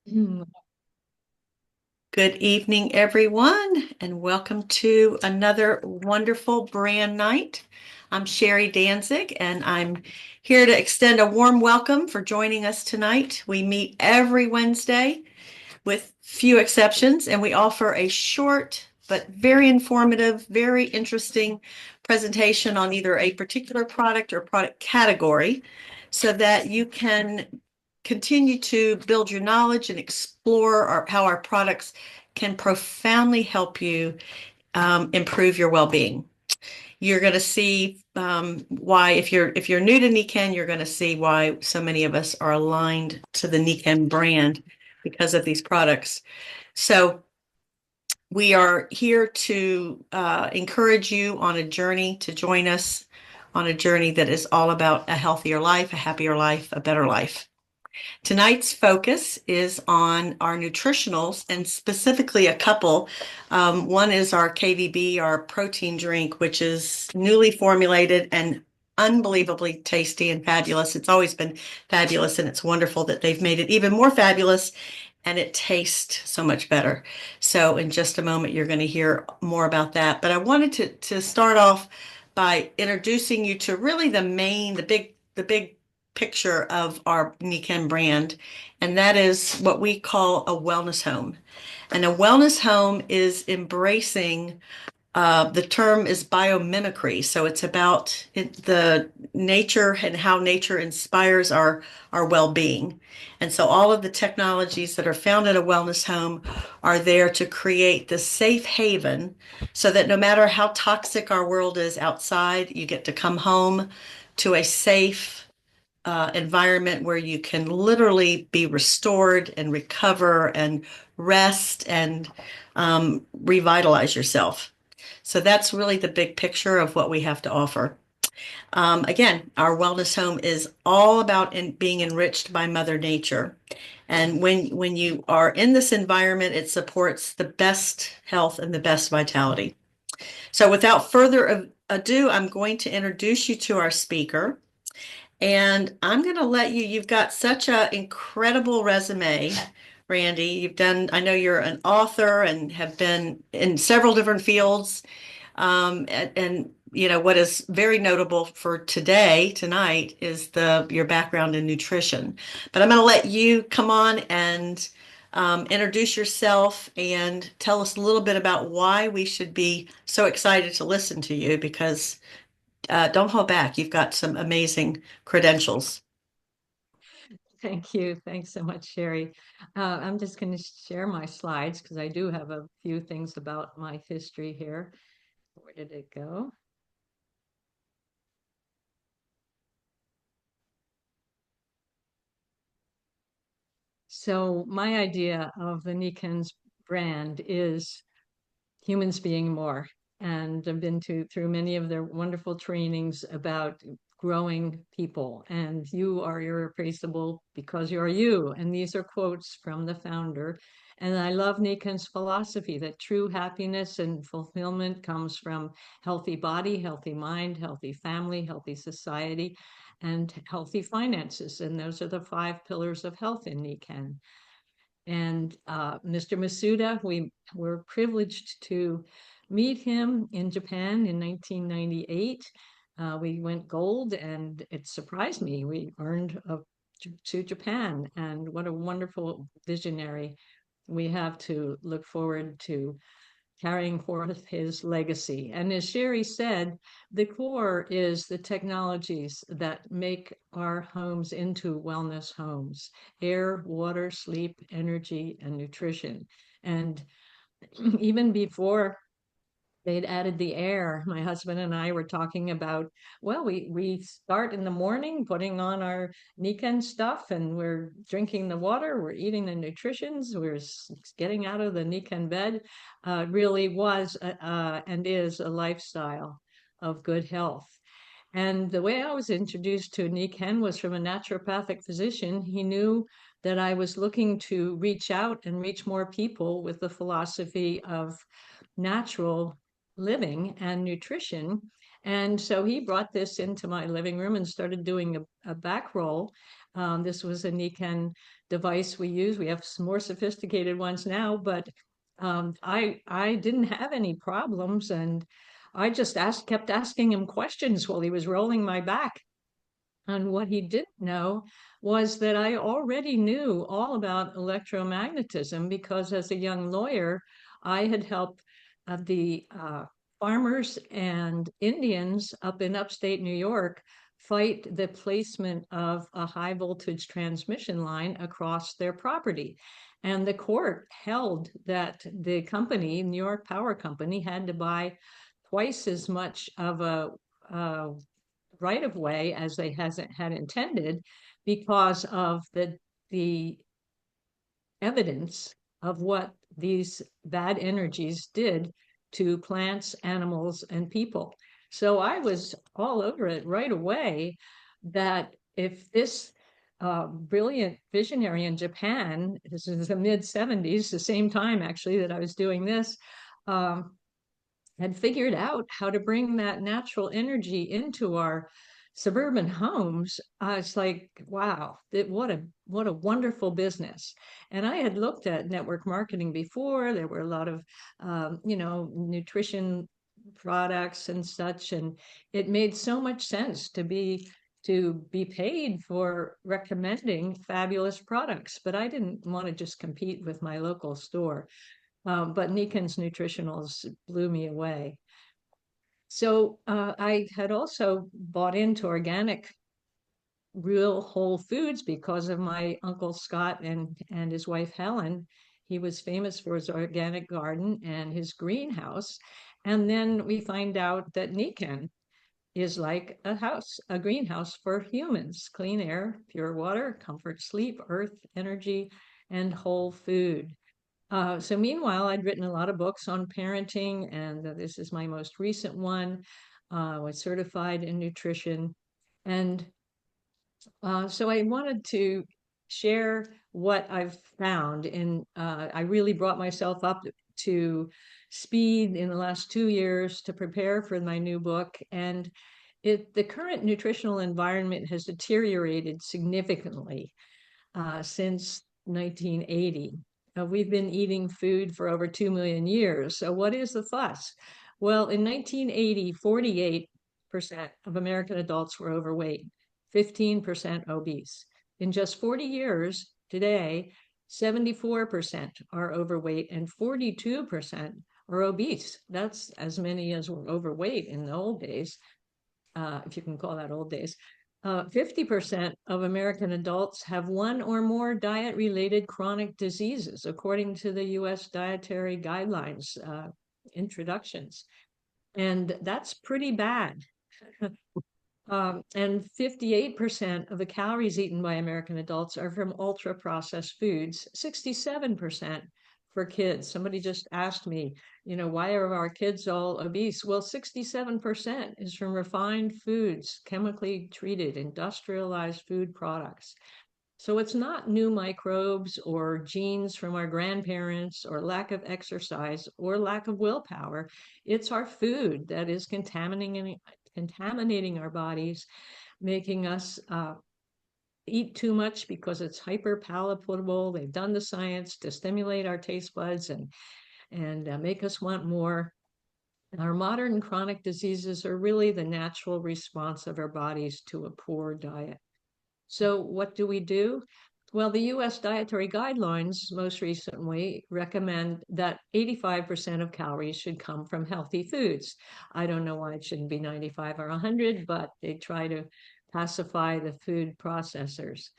Mm. Good evening, everyone, and welcome to another wonderful brand night. I'm Sherry Danzig, and I'm here to extend a warm welcome for joining us tonight. We meet every Wednesday with few exceptions, and we offer a short but very informative, very interesting presentation on either a particular product or product category so that you can continue to build your knowledge and explore how our products can profoundly help you improve your well-being. You're going to see why, if you're new to Nikken, you're going to see why so many of us are aligned to the Nikken brand because of these products. So we are here to encourage you on a journey to join us on a journey that is all about a healthier life, a happier life, a better life. Tonight's focus is on our nutritionals and specifically a couple. One is our KVB, our protein drink, which is newly formulated and unbelievably tasty and fabulous. It's always been fabulous, and it's wonderful that they've made it even more fabulous and it tastes so much better. So in just a moment, you're going to hear more about that. But I wanted to start off by introducing you to really the big picture of our Nikken brand, and that is what we call a wellness home. And a wellness home is embracing the term is biomimicry. So it's about the nature and how nature inspires our well-being. And so all of the technologies that are found at a wellness home are there to create the safe haven so that no matter how toxic our world is outside, you get to come home to a safe environment where you can literally be restored and recover and rest and revitalize yourself. So that's really the big picture of what we have to offer. Again, our wellness home is all about being enriched by Mother Nature. And when you are in this environment, it supports the best health and the best vitality. So without further ado, I'm going to introduce you to our speaker. And I'm going to let you've got such an incredible resume, Randy. I know you're an author and have been in several different fields. What is very notable for tonight, is your background in nutrition. But I'm going to let you come on and introduce yourself and tell us a little bit about why we should be so excited to listen to you because don't hold back. You've got some amazing credentials. Thank you. Thanks so much, Sherry. I'm just going to share my slides because I do have a few things about my history here. Where did it go? So my idea of the Nikken's brand is humans being more. And I've been through many of their wonderful trainings about growing people. And you are irreplaceable because you're you. And these are quotes from the founder. And I love Nikken's philosophy that true happiness and fulfillment comes from healthy body, healthy mind, healthy family, healthy society, and healthy finances. And those are the five pillars of health in Nikken. And Mr. Masuda, we were privileged to meet him in Japan in 1998. We went gold, and it surprised me. We earned to Japan, and what a wonderful visionary. We have to look forward to carrying forth his legacy. And as Sherry said, the core is the technologies that make our homes into wellness homes: air, water, sleep, energy, and nutrition. And even before they'd added the air, my husband and I were talking about, well, we start in the morning putting on our Nikken stuff, and we're drinking the water, we're eating the nutritions, getting out of the Nikken bed. Really was and is a lifestyle of good health. And the way I was introduced to Nikken was from a naturopathic physician. He knew that I was looking to reach out and reach more people with the philosophy of natural living and nutrition. And so he brought this into my living room and started doing a back roll. This was a Nikken device we use. We have some more sophisticated ones now, but I didn't have any problems, and I just kept asking him questions while he was rolling my back. And what he didn't know was that I already knew all about electromagnetism because as a young lawyer, I had helped the farmers and Indians up in upstate New York fight the placement of a high voltage transmission line across their property. And the court held that the company, New York Power Company, had to buy twice as much of a right of way as they hasn't had intended because of the evidence of what these bad energies did to plants, animals, and people. So I was all over it right away that if this brilliant visionary in Japan, this is the mid 70s, the same time actually that I was doing this, um, had figured out how to bring that natural energy into our suburban homes. It's like, wow, what a wonderful business. And I had looked at network marketing before. There were a lot of nutrition products and such, and it made so much sense to be paid for recommending fabulous products. But I didn't want to just compete with my local store. But Nikken's Nutritionals blew me away. So I had also bought into organic, real whole foods because of my uncle Scott and his wife Helen. He was famous for his organic garden and his greenhouse. And then we find out that Nikken is like a house, a greenhouse for humans: clean air, pure water, comfort, sleep, earth, energy, and whole food. So meanwhile, I'd written a lot of books on parenting, and this is my most recent one. I was certified in nutrition. And so I wanted to share what I've found. I really brought myself up to speed in the last 2 years to prepare for my new book. And the current nutritional environment has deteriorated significantly since 1980. We've been eating food for over 2 million years. So, what is the fuss? Well, in 1980, 48% of American adults were overweight, 15% obese. In just 40 years, today, 74% are overweight and 42% are obese. That's as many as were overweight in the old days, if you can call that old days. 50% of American adults have one or more diet-related chronic diseases, according to the U.S. Dietary Guidelines introductions. And that's pretty bad. And 58% of the calories eaten by American adults are from ultra-processed foods, 67% for kids. Somebody just asked me, why are our kids all obese? Well, 67% is from refined foods, chemically treated, industrialized food products. So it's not new microbes or genes from our grandparents or lack of exercise or lack of willpower. It's our food that is contaminating our bodies, making us eat too much because it's hyper palatable. They've done the science to stimulate our taste buds and make us want more. Our modern chronic diseases are really the natural response of our bodies to a poor diet. So what do we do? Well, the US Dietary Guidelines most recently recommend that 85% of calories should come from healthy foods. I don't know why it shouldn't be 95 or 100, but they try to pacify the food processors.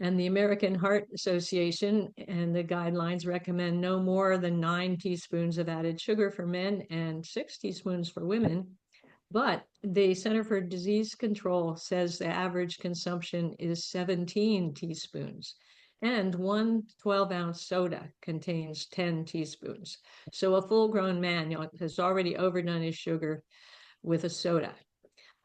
And the American Heart Association and the guidelines recommend no more than 9 teaspoons of added sugar for men and 6 teaspoons for women. But the Center for Disease Control says the average consumption is 17 teaspoons. And one 12-ounce soda contains 10 teaspoons. So a full-grown man has already overdone his sugar with a soda.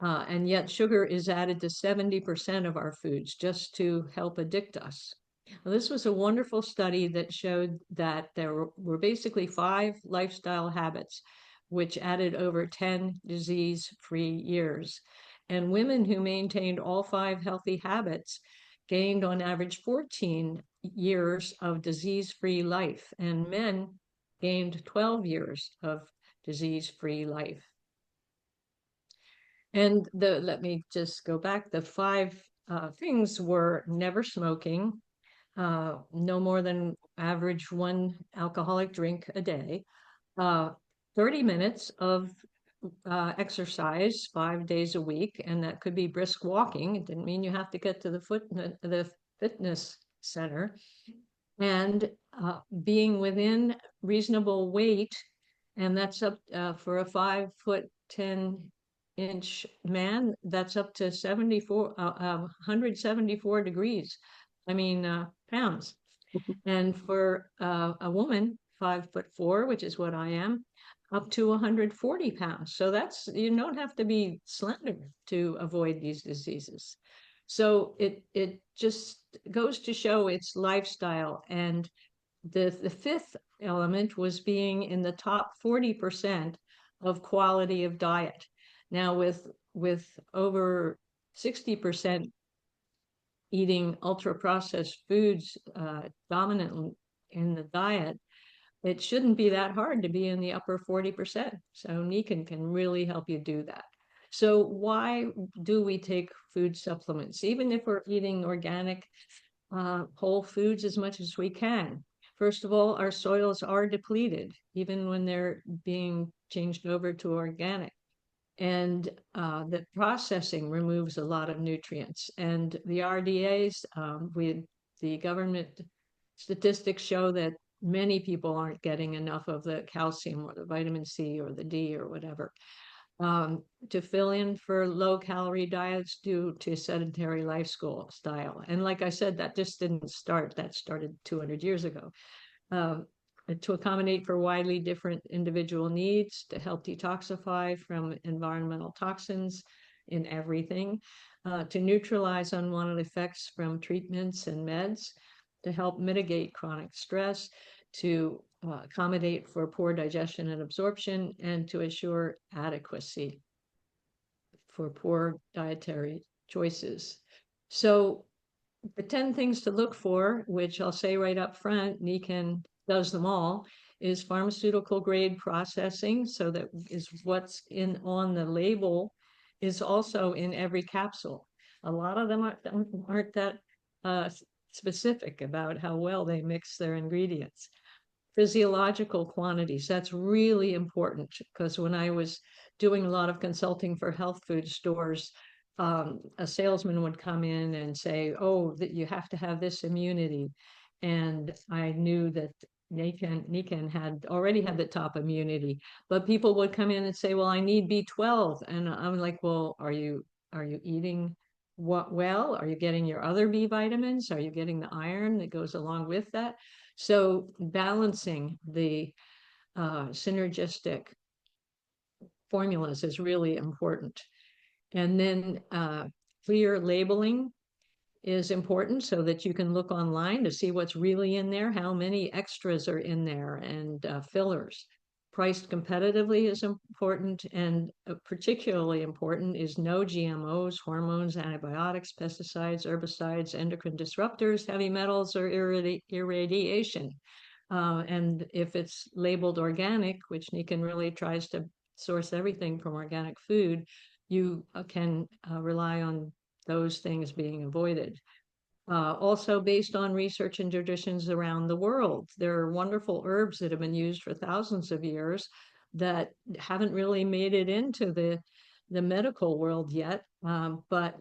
And yet sugar is added to 70% of our foods just to help addict us. Well, this was a wonderful study that showed that there were basically 5 lifestyle habits which added over 10 disease-free years. And women who maintained all 5 healthy habits gained on average 14 years of disease-free life, and men gained 12 years of disease-free life. And let me just go back. The 5 things were never smoking, no more than average 1 alcoholic drink a day, 30 minutes of exercise 5 days a week, and that could be brisk walking. It didn't mean you have to get to the fitness center, and being within reasonable weight, and that's up for a 5'10" man, that's up to 174 degrees. I mean, pounds. And for a woman, 5'4", which is what I am, up to 140 pounds. So you don't have to be slender to avoid these diseases. So it just goes to show it's lifestyle. And the 5th element was being in the top 40% of quality of diet. Now with over 60% eating ultra processed foods dominant in the diet, it shouldn't be that hard to be in the upper 40%. So Nikken can really help you do that. So why do we take food supplements? Even if we're eating organic whole foods as much as we can. First of all, our soils are depleted, even when they're being changed over to organic. And the processing removes a lot of nutrients. And the RDAs, the government statistics show that many people aren't getting enough of the calcium or the vitamin C or the D or whatever. To fill in for low-calorie diets due to sedentary lifestyle. And like I said, that just didn't start. That started 200 years ago. To accommodate for widely different individual needs, to help detoxify from environmental toxins in everything, to neutralize unwanted effects from treatments and meds, to help mitigate chronic stress, to accommodate for poor digestion and absorption, and to assure adequacy for poor dietary choices. So the 10 things to look for, which I'll say right up front, Nikken does them all, is pharmaceutical grade processing. So that is what's on the label is also in every capsule. A lot of them aren't that specific about how well they mix their ingredients. Physiological quantities, that's really important, because when I was doing a lot of consulting for health food stores, a salesman would come in and say, oh, that you have to have this immunity. And I knew that Nikken had already had the top immunity, but people would come in and say, well, I need B12. And I'm like, well, are you eating what well? Are you getting your other B vitamins? Are you getting the iron that goes along with that? So balancing the synergistic formulas is really important. And then clear labeling is important so that you can look online to see what's really in there, how many extras are in there, and fillers. Priced competitively is important, and particularly important is no GMOs, hormones, antibiotics, pesticides, herbicides, endocrine disruptors, heavy metals, or irradiation. And if it's labeled organic, which Nikken really tries to source everything from organic food, you can rely on those things being avoided. Also based on research and traditions around the world. There are wonderful herbs that have been used for thousands of years that haven't really made it into the medical world yet, but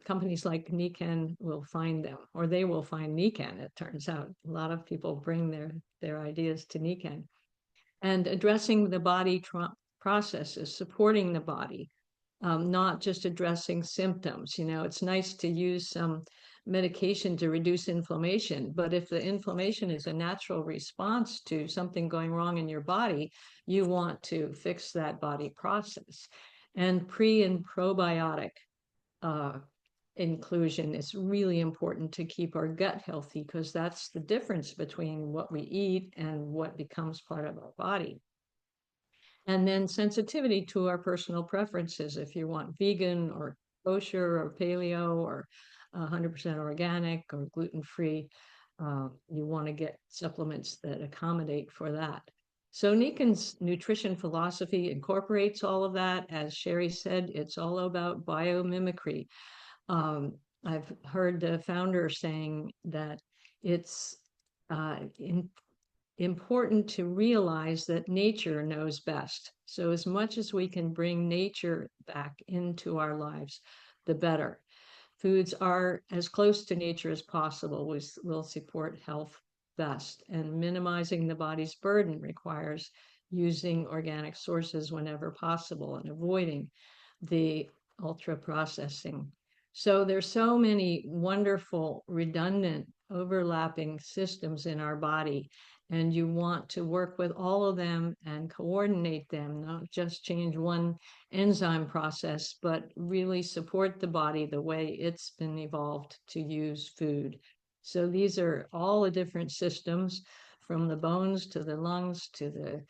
companies like Nikken will find them, or they will find Nikken, it turns out. A lot of people bring their ideas to Nikken. And addressing the body processes, supporting the body, not just addressing symptoms. It's nice to use some medication to reduce inflammation, but if the inflammation is a natural response to something going wrong in your body, you want to fix that body process. And pre and probiotic inclusion is really important to keep our gut healthy, because that's the difference between what we eat and what becomes part of our body. And then sensitivity to our personal preferences. If you want vegan or kosher or paleo or 100% organic or gluten-free, you want to get supplements that accommodate for that. So Nikken's nutrition philosophy incorporates all of that. As Sherry said, it's all about biomimicry. Um, I've heard the founder saying that it's important to realize that nature knows best. So as much as we can bring nature back into our lives, the better. Foods are as close to nature as possible, which will support health best. And minimizing the body's burden requires using organic sources whenever possible and avoiding the ultra processing. So there's so many wonderful, redundant, overlapping systems in our body, and you want to work with all of them and coordinate them, not just change one enzyme process, but really support the body the way it's been evolved to use food. So these are all the different systems, from the bones to the lungs to the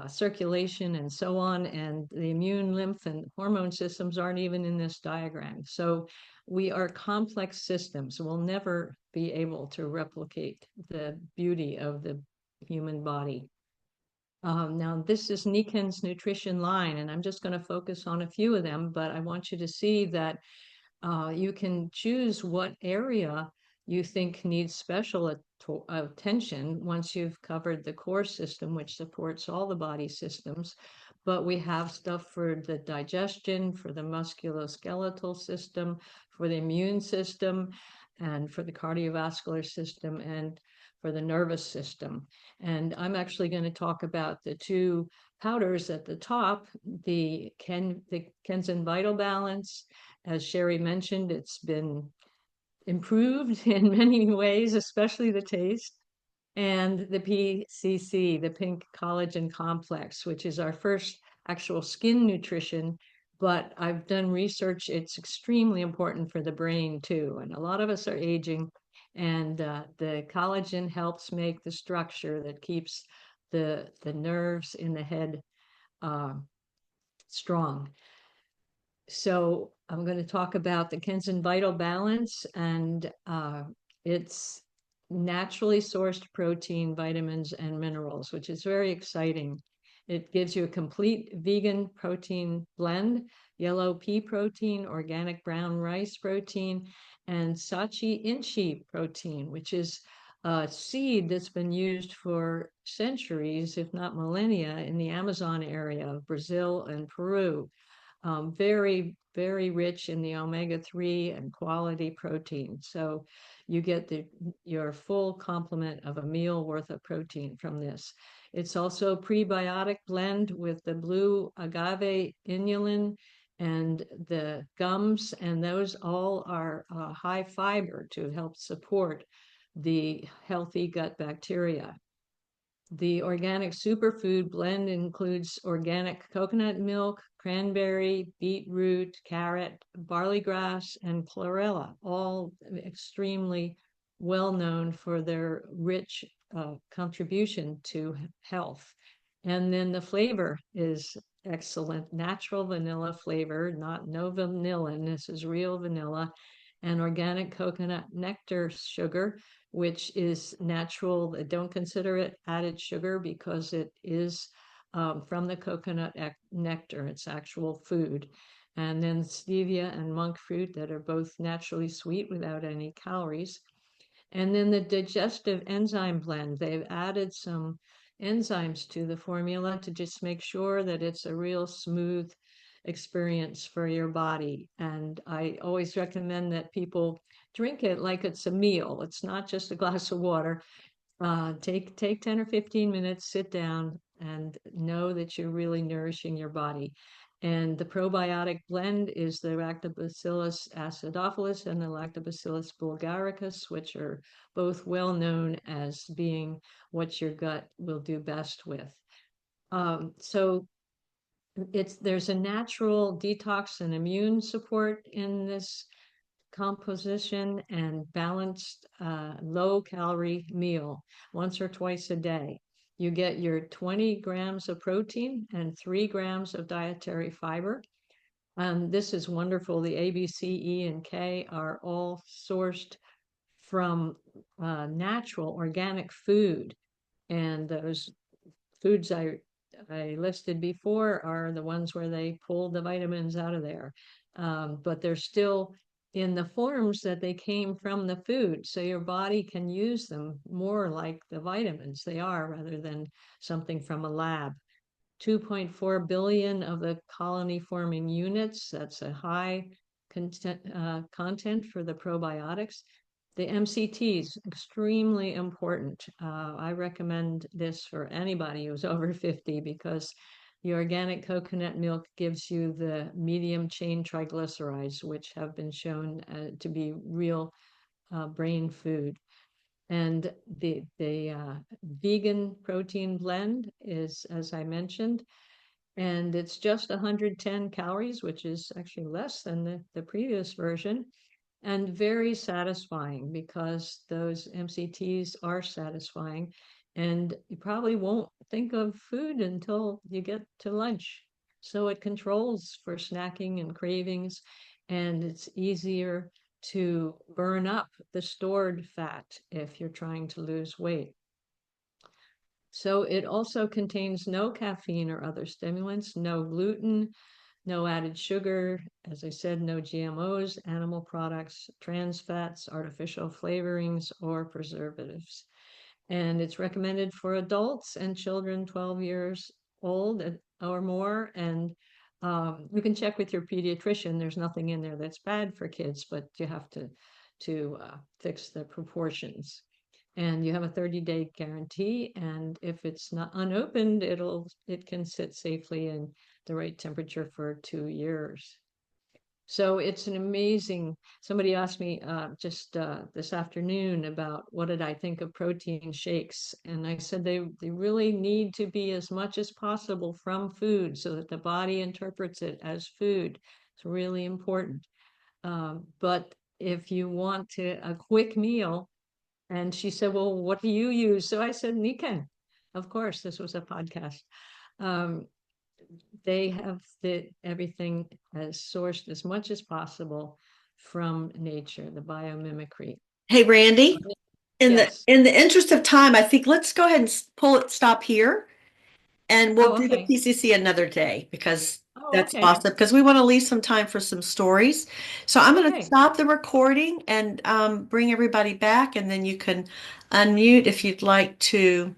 circulation and so on. And the immune, lymph, and hormone systems aren't even in this diagram. So we are complex systems. We'll never be able to replicate the beauty of the human body. Now, this is Nikken's nutrition line, and I'm just going to focus on a few of them, but I want you to see that you can choose what area you think needs special attention once you've covered the core system, which supports all the body systems. But we have stuff for the digestion, for the musculoskeletal system, for the immune system, and for the cardiovascular system, and for the nervous system. And I'm actually going to talk about the two powders at the top, the Kenzen Vital Balance. As Sherry mentioned, it's been improved in many ways, especially the taste, and the PCC, the Pink Collagen Complex, which is our first actual skin nutrition. But I've done research, it's extremely important for the brain too. And a lot of us are aging, and the collagen helps make the structure that keeps the nerves in the head uh, strong. So I'm going to talk about the Kenzen Vital Balance, and it's naturally sourced protein, vitamins, and minerals, which is very exciting. It gives you a complete vegan protein blend, yellow pea protein, organic brown rice protein, and sachi inchi protein, which is a seed that's been used for centuries, if not millennia, in the Amazon area of Brazil and Peru. Very, very rich in the omega-3 and quality protein. So you get your full complement of a meal worth of protein from this. It's also a prebiotic blend with the blue agave inulin and the gums, and those all are high fiber to help support the healthy gut bacteria. The organic superfood blend includes organic coconut milk, cranberry, beetroot, carrot, barley grass, and chlorella, all extremely well known for their rich contribution to health. And then the flavor is excellent, natural vanilla flavor, not no vanillin. This is real vanilla, and organic coconut nectar sugar, which is natural. Don't consider it added sugar because it is from the coconut nectar. It's actual food. And then stevia and monk fruit that are both naturally sweet without any calories. And then the digestive enzyme blend, they've added some enzymes to the formula to just make sure that it's a real smooth experience for your body. And I always recommend that people drink it like it's a meal. It's not just a glass of water. Take 10 or 15 minutes, sit down, and know that you're really nourishing your body. And the probiotic blend is the Lactobacillus acidophilus and the Lactobacillus bulgaricus, which are both well known as being what your gut will do best with. So there's a natural detox and immune support in this composition and balanced low calorie meal once or twice a day. You get your 20 grams of protein and 3 grams of dietary fiber. This is wonderful. The A, B, C, E, and K are all sourced from natural organic food. And those foods I listed before are the ones where they pulled the vitamins out of there. But they're still in the forms that they came from the food. So your body can use them more like the vitamins they are rather than something from a lab. 2.4 billion of the colony forming units. That's a high content for the probiotics. The MCTs, extremely important. I recommend this for anybody who's over 50 because the organic coconut milk gives you the medium chain triglycerides, which have been shown to be real brain food. And the vegan protein blend is, as I mentioned, and it's just 110 calories, which is actually less than the previous version, and very satisfying because those MCTs are satisfying. And you probably won't think of food until you get to lunch. So it controls for snacking and cravings, and it's easier to burn up the stored fat if you're trying to lose weight. So it also contains no caffeine or other stimulants, no gluten, no added sugar, as I said, no GMOs, animal products, trans fats, artificial flavorings, or preservatives. And it's recommended for adults and children 12 years old or more. And you can check with your pediatrician. There's nothing in there that's bad for kids, but you have to fix the proportions. And you have a 30-day guarantee. And if it's not unopened, it can sit safely in the right temperature for 2 years. So it's an amazing. Somebody asked me just this afternoon about what did I think of protein shakes, and I said they really need to be as much as possible from food so that the body interprets it as food. It's really important. But if you want a quick meal, and she said, "Well, what do you use?" So I said, "Nikken." Of course, this was a podcast. Um, they have everything as sourced as much as possible from nature, the biomimicry. Hey, Randy, in the Yes. in the interest of time, I think let's go ahead and stop here, and we'll Oh, do the okay. PCC another day because Oh, that's okay. awesome. Because we want to leave some time for some stories. So I'm going to Okay. stop the recording and bring everybody back, and then you can unmute if you'd like to